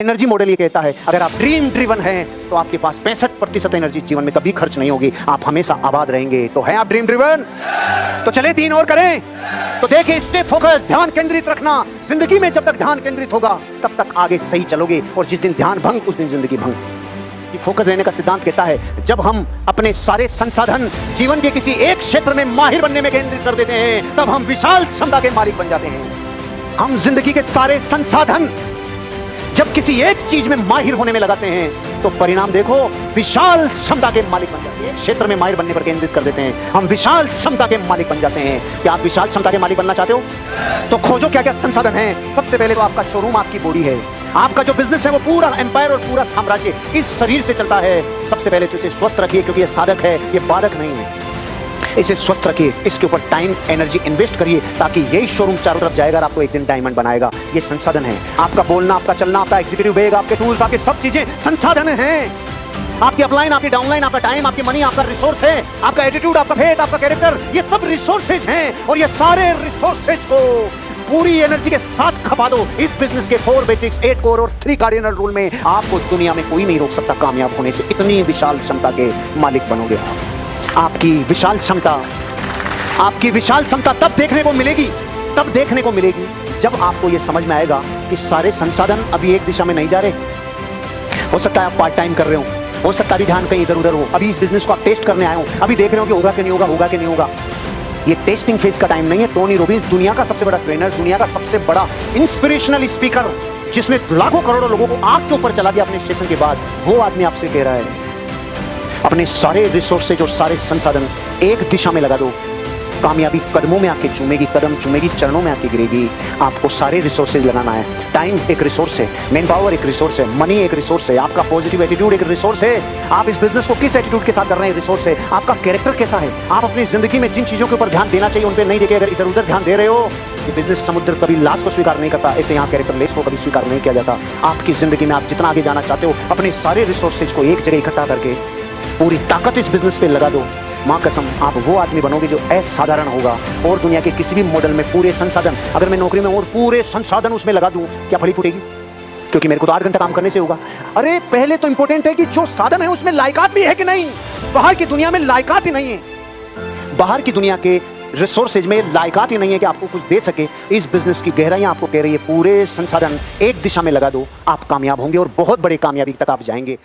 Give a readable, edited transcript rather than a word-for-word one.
Energy model ये कहता है अगर आप ड्रीम ड्रिवन हैं तो आपके पास 65% एनर्जी जीवन में कभी खर्च नहीं होगी, आप हमेशा आबाद रहेंगे। तो है आप ड्रीम ड्रिवन? तो चले 3 और करें। तो देखिए, स्टे फोकस, ध्यान केंद्रित रखना। जिंदगी में जब तक ध्यान केंद्रित होगा तब तक आगे सही चलोगे, और जिस दिन ध्यान भंग उस दिन जिंदगी भंग। फोकस रहने का सिद्धांत कहता है जब हम अपने सारे संसाधन जीवन के किसी एक क्षेत्र में माहिर बनने में केंद्रित कर देते हैं तब हम विशाल क्षमता के मालिक बन जाते हैं। हम जिंदगी के सारे संसाधन जब किसी एक चीज में माहिर होने में लगाते हैं तो परिणाम देखो, विशाल क्षमता के मालिक बन जाते हैं। एक क्षेत्र में माहिर बनने पर केंद्रित कर देते हैं, हम विशाल क्षमता के मालिक बन जाते हैं। क्या आप विशाल क्षमता के मालिक बनना चाहते हो? तो खोजो क्या क्या संसाधन हैं। सबसे पहले तो आपका शोरूम, आपकी बॉडी है। आपका जो बिजनेस है वो पूरा एम्पायर और पूरा साम्राज्य इस शरीर से चलता है। सबसे पहले तो इसे स्वस्थ रखिए, क्योंकि ये साधक है, ये बाधक नहीं है। इसे स्वस्थ रखिए, इसके ऊपर टाइम एनर्जी इन्वेस्ट करिए, ताकि यही शोरूम चारों तरफ जाएगा और आपको एक दिन डायमंड बनाएगा। ये संसाधन है। आपका बोलना, आपका चलना, आपका एग्जीक्यूटिव बैग, आपके टूल्स, आपके सब चीजें संसाधन हैं। आपकी अपलाइन, आपकी डाउनलाइन, आपका टाइम, आपकी मनी, आपका रिसोर्स है। आपका एटीट्यूड, आपका फेथ, आपका कैरेक्टर, ये सब रिसोर्सेज हैं। और ये सारे रिसोर्सेज को पूरी एनर्जी के साथ खपा दो। इस बिजनेस के 4 बेसिक्स, 8 कोर और 3 कार्डिनल रूल में आपको दुनिया में कोई नहीं रोक सकता कामयाब होने से। इतनी विशाल क्षमता के मालिक बनोगे आप। आपकी विशाल क्षमता तब देखने को मिलेगी जब आपको यह समझ में आएगा कि सारे संसाधन अभी एक दिशा में नहीं जा रहे। हो सकता है आप पार्ट टाइम कर रहे हो सकता है अभी ध्यान कहीं इधर उधर हो। अभी इस बिजनेस को आप टेस्ट करने आए हो, अभी देख रहे हो कि होगा कि नहीं होगा, होगा कि नहीं होगा। ये टेस्टिंग फेज का टाइम नहीं है। टोनी रॉबिन्स, दुनिया का सबसे बड़ा ट्रेनर, दुनिया का सबसे बड़ा इंस्पिरेशनल स्पीकर, जिसने लाखों करोड़ों लोगों को आग के ऊपर चला दिया अपने स्टेशन के बाद, वो आदमी आपसे कह रहा है अपने सारे रिसोर्सेज और सारे संसाधन एक दिशा में लगा दो। कामयाबी कदमों में आके चूमेगी, कदम चूमेगी, चरणों में आके गिरेगी। आपको सारे रिसोर्सेज लगाना है। टाइम एक रिसोर्स है, मैन पावर एक रिसोर्स है, मनी एक रिसोर्स है, आपका पॉजिटिव एटीट्यूड एक रिसोर्स है। आप इस बिजनेस को किस एटीट्यूड के साथ कर रहे हैं, रिसोर्स है। आपका कैरेक्टर कैसा है, आप अपनी जिंदगी में जिन चीजों के ऊपर ध्यान देना चाहिए उन पर नहीं देके अगर इधर उधर ध्यान दे रहे हो, ये बिजनेस समुद्र कभी लाश को स्वीकार नहीं करता, ऐसे यहाँ कैरेक्टर लेस को कभी स्वीकार नहीं किया जाता। आपकी जिंदगी में आप जितना आगे जाना चाहते हो, अपने सारे रिसोर्सेज को एक जगह इकट्ठा करके पूरी ताकत इस बिजनेस पे लगा दो। माँ कसम, आप वो आदमी बनोगे जो असाधारण होगा। और दुनिया के किसी भी मॉडल में पूरे संसाधन, अगर मैं नौकरी में और पूरे संसाधन उसमें लगा दूं, क्या फली फूटेगी? क्योंकि मेरे को तो 8 घंटा काम करने से होगा। अरे पहले तो इंपॉर्टेंट है कि जो साधन है उसमें लायकात भी है कि नहीं। बाहर की दुनिया में लायकात ही नहीं है। बाहर की दुनिया के रिसोर्सेज में लायकात ही नहीं है कि आपको कुछ दे सके। इस बिजनेस की गहराइयां आपको कह रही है पूरे संसाधन एक दिशा में लगा दो, आप कामयाब होंगे और बहुत बड़ी कामयाबी तक आप जाएंगे।